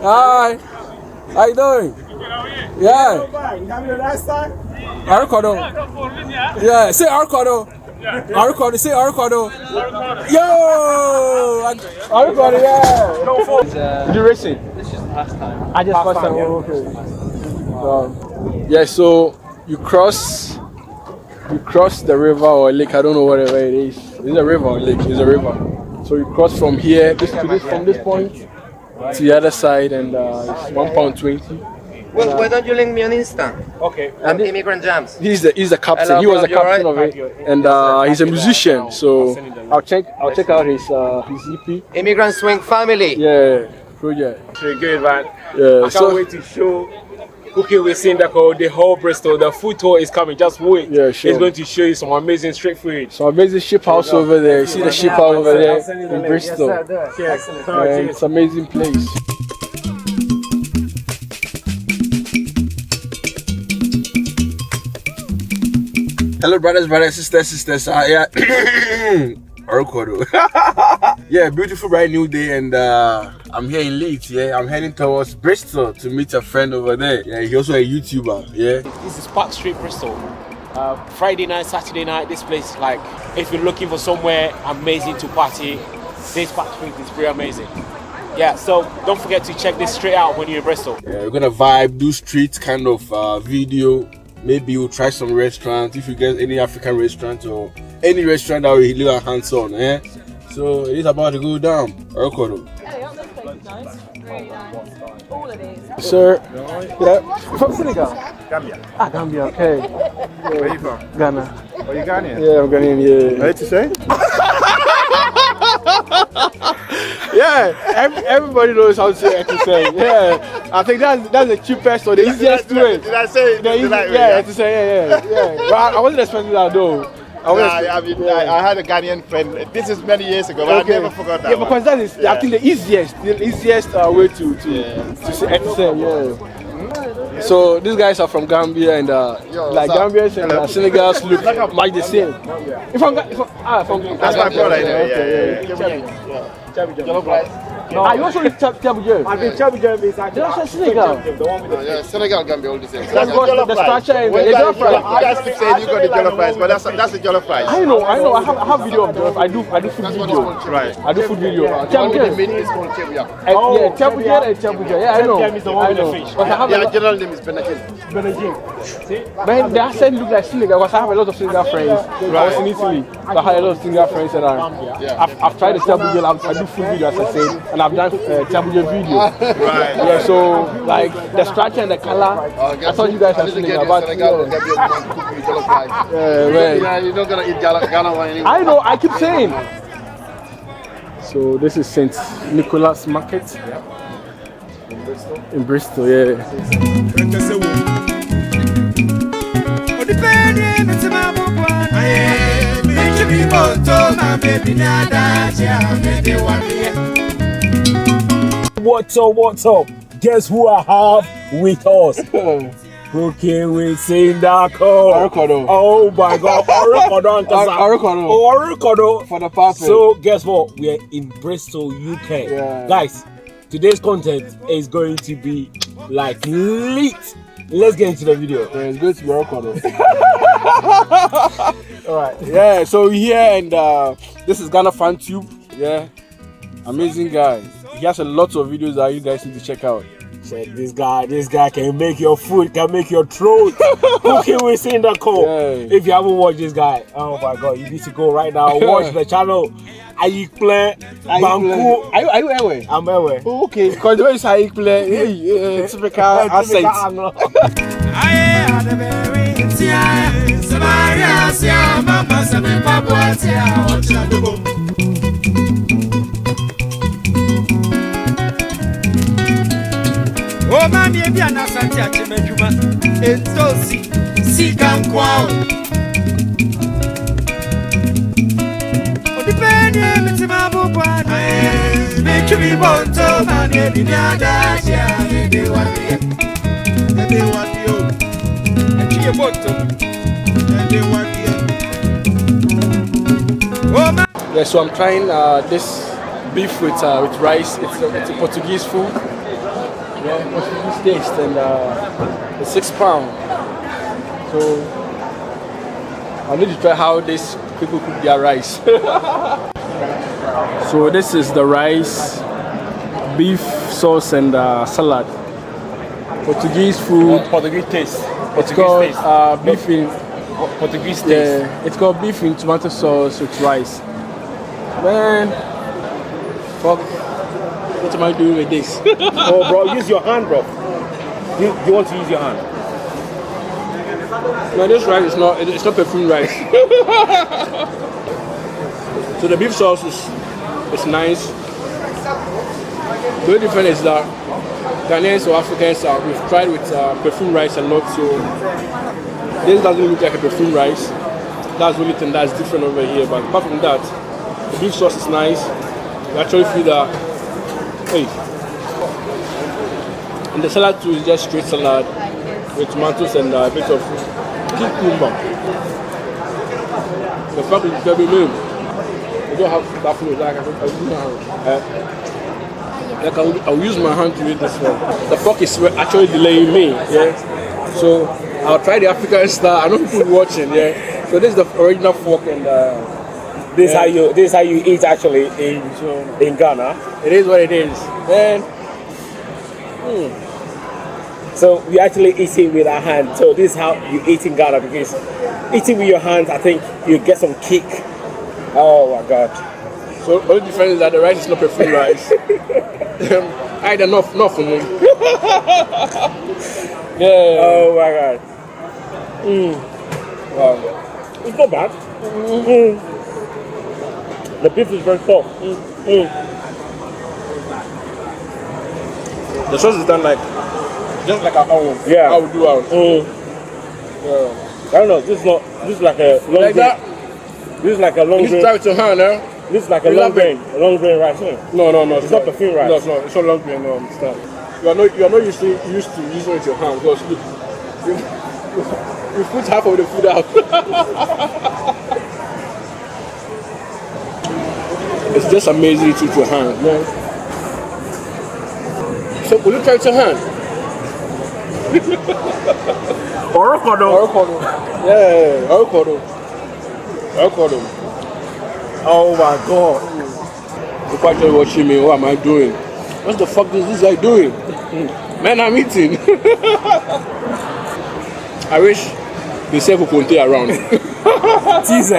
Hi. How you doing? Yeah. Arcado. Yeah. Say Arcado. Arcado. Say Arcado. Yo. Arcado. Yeah. Did you racing? This is the last time. I just first time. Okay. Yeah. So you cross the river or lake. I don't know whatever it is. It's a river or lake. It's a river. So you cross from here from this point to the other side, and it's £1.20. Well, why don't you link me on Insta? Okay. And Immigrant Jams. He's the captain. Hello, he was the bro, captain of it, and he's a musician. So I'll check out his EP. Immigrant Swing Family. Yeah, project. Pretty good, man. Yeah. I can't wait to show Cooking with Sindaco, the whole Bristol. The food tour is coming. Just wait. Yeah, sure. It's going to show you some amazing street food. So amazing ship house over there. You see the ship house over there in Bristol. And it's an amazing place. Hello, brothers, sisters. Yeah. Yeah, beautiful bright new day, and I'm here in Leeds. Yeah, I'm heading towards Bristol to meet a friend over there. Yeah, he's also a YouTuber. Yeah, This is Park Street, Bristol. Friday night, Saturday night. This place, like, if you're looking for somewhere amazing to party, this Park Street is pretty amazing. Yeah, so don't forget to check this straight out when you're in Bristol. yeah, we're gonna vibe, do street kind of video. Maybe we'll try some restaurants if you get any African restaurant or any restaurant that we lay our hands on. Yeah, so it is about to go down. Yeah, aren't those places nice? Really nice. All of these. Sir, yeah, from Senegal. Gambia. Ah, Gambia, okay. Where are you from? Ghana. Are you Ghanaian? Yeah, I'm Ghanaian. Yeah. Ready to say? Yeah, everybody knows how to say XSA. Yeah, I think that's the cheapest or the easiest way. Did I say it? The easy, yeah, XSA, yeah. But I wasn't expecting that though. I had a Ghanaian friend. This is many years ago, but I never forgot that. Yeah, because that is, I think, the easiest way to say XSA. Yeah. So these guys are from Gambia, and like Gambians and Senegals look like the same. From That's my brother. No, you also live Chabujo. I think Chabujo is actually Senegal. the one with the Yeah, Senegal, Gambia, all the same. That's the structure and the jollof You rice. guys keep saying you got the jollof rice, but that's the jollof rice. I know. I have video of jollof. I do food video. Right. I do food video. The Chabujo. main is called Chebia. Yeah, Chabujo and Chabujo. Yeah, I know. Chebia is the one with the fish. But I have a Their lot. general name is Benakin. Man, the accent look like Senegal because I have a lot of Senegal friends. I was in Italy, so I had a lot of Senegal friends, and I've tried the Chabujo. I do food video, as I said, and I've done Chabujo video. Right. Yeah, so like the structure and the color, I thought you guys are Senegal, but Senegal, Gambia, man, cook you jollof rice. man. Yeah, you're not gonna eat Ghana one anymore. I know, I keep saying. So this is St. Nicholas Market in Bristol, yeah. What's up? Guess who I have with us? Cooking with Sindaco. Arcado. Oh my God, Arcado For the perfect. So guess what? We are in Bristol, UK. Yeah. Guys, today's content is going to be like lit. Let's get into the video. Yeah, it's going to be Arcado. Alright, yeah, so we're here, and this is Ghana Fan Tube. Yeah, amazing guy. He has a lot of videos that you guys need to check out. Check this guy can make your food, can make your throat. Cooking with Sindaco. Yeah. If you haven't watched this guy, oh my God, you need to go right now. Watch the channel. Ayikple Banku. Are you anywhere? I'm aware. Oh, okay, because the way it's Ayikple, typical accent. Oh, mammy, if you're not Santi, I can make you man. It's so sick and qual. Oh, the penny, it's my book. Make you be born to man, in the other, they want you. And she about to. And they want you. Oh, man. Yeah, so I'm trying this beef with rice. It's a Portuguese food. Yeah, Portuguese taste and it's £6. So I need to try how these people cook their rice. So this is the rice, beef sauce and salad. Portuguese food. Portuguese taste. It's called beef in Portuguese taste. yeah. It's called beef in tomato sauce with rice. Man, fuck. What am I doing with this? Oh, bro, use your hand, bro. You want to use your hand? No, this rice is not. It's not perfumed rice. So the beef sauce is nice. The only difference is that Ghanaians or Africans we've tried with perfumed rice a lot. So this doesn't look like a perfumed rice. That's the only thing that's different over here. But apart from that, the beef sauce is nice. You actually feel that. Hey. And the salad too is just straight salad with tomatoes and a bit of cucumber. The fact is, you don't have that food. Like I'll use my hand to eat this one. The fork is actually delaying me. Yeah. So I'll try the African style. I know people watching. Yeah. So this is the original fork and. This is how you eat actually in Ghana. It is what it is. And so we actually eat it with our hands. So this is how you eat in Ghana, because eating with your hands, I think you get some kick. Oh my God. So the only difference is that the rice is not perfumed rice. I don't know for me. Yeah. Oh my God. Wow. It's not bad. The beef is very soft. The sauce is done like just like our own. Yeah. How we do ours. Yeah. I don't know. This is like a long Like grain. that. This is like a long You grain. try with your hand, eh? This is like a You long love it. grain rice. No. It's not perfumed rice. No, it's not. It's not long grain. No, it's not. You are not used to using it with your hand, because look, you put half of the food out. It's just amazing to your hand, man. So will you try with your hand? Orokodo. Yeah, orokodo. Oh my God. People actually watching me. What am I doing? What the fuck is this guy doing? Man, I'm eating. I wish they said Kukunte around. TZ.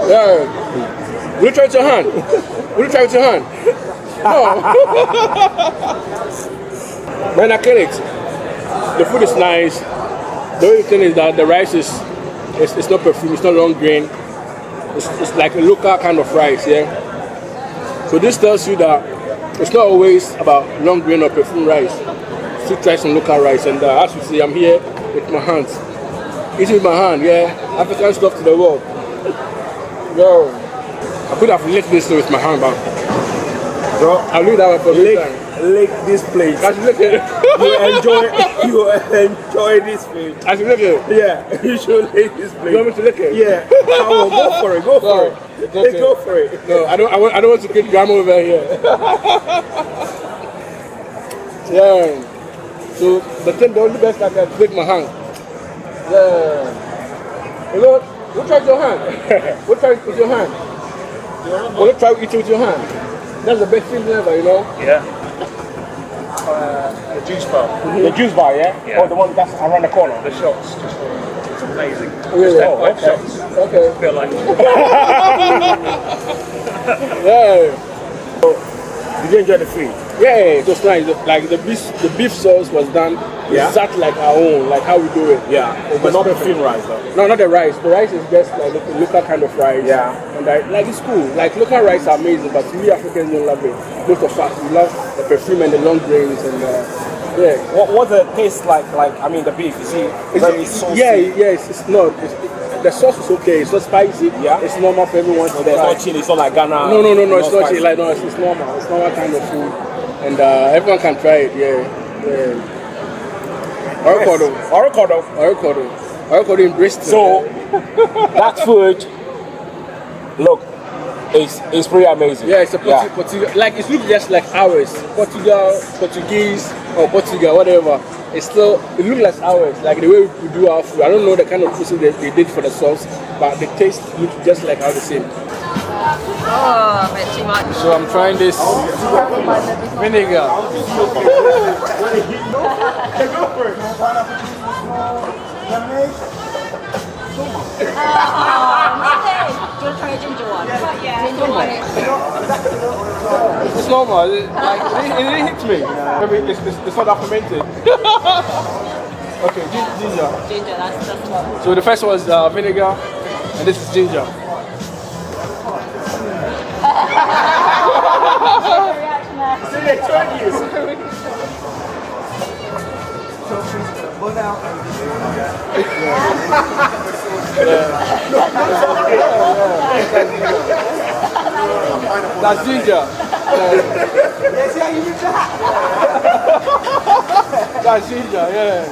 Yeah. Will you try with your hand? No. Man, I kill it. The food is nice. The only thing is that the rice is it's not perfumed, it's not long grain. It's like a local kind of rice, yeah. So this tells you that it's not always about long grain or perfumed rice. Still try some local rice, and as you see, I'm here with my hands. Eating with my hand, yeah. African stuff to the world. Yo, I could have licked this with my hand, but bro, I'll leave that one for later. Lick this plate. I should lick it. You enjoy this plate. I should lick it. Yeah, you should lick this plate. You want me to lick it? Yeah. Go for it. No, it's okay. Go for it. No, I don't want to get grandma over here. Yeah. So the only best I can lick my hand. Yeah. You know, we'll try with your hand. We'll try with your hand. We'll try eating with your hand. That's the best thing ever, you know? Yeah. The juice bar. The juice bar, yeah? Yeah. Or the one that's around the corner? The shots. It's amazing. Really? Oh, okay. Shots. Okay. Feel like. Yeah. Did you enjoy the food? Yeah, it was nice. Like the beef sauce was done exactly like our own, like how we do it. Yeah. But not the thin rice though. No, not the rice. The rice is just like a local kind of rice. Yeah. And like it's cool. Like local rice are amazing, but we Africans don't love it. Most of us, we love the perfume and the long grains and yeah. What's the taste like? I mean, the beef, is it very saucy? Yeah, it's not. The sauce is okay. It's not spicy. Yeah. It's normal for everyone to There's try. no chili. It's not like Ghana. No. It's not chili. Like no, it's normal. It's normal kind of food, and everyone can try it. Yeah. Orokodo in Bristol. So that food, look, It's pretty amazing. Yeah, it's a Portuguese. Like it looks just like ours. Portuguese or Portugal, whatever. It looks like ours. Like the way we do our food. I don't know the kind of process they did for the sauce, but the taste looks just like how the same. Oh, a bit too much. So I'm trying this vinegar. Do you try a ginger one? Yeah. Ginger one. It's normal. It didn't hit me. Maybe it's not that fermented. Okay, ginger. Ginger, that's one. So the first was vinegar, and this is ginger. That's ginger. That's ginger, yeah.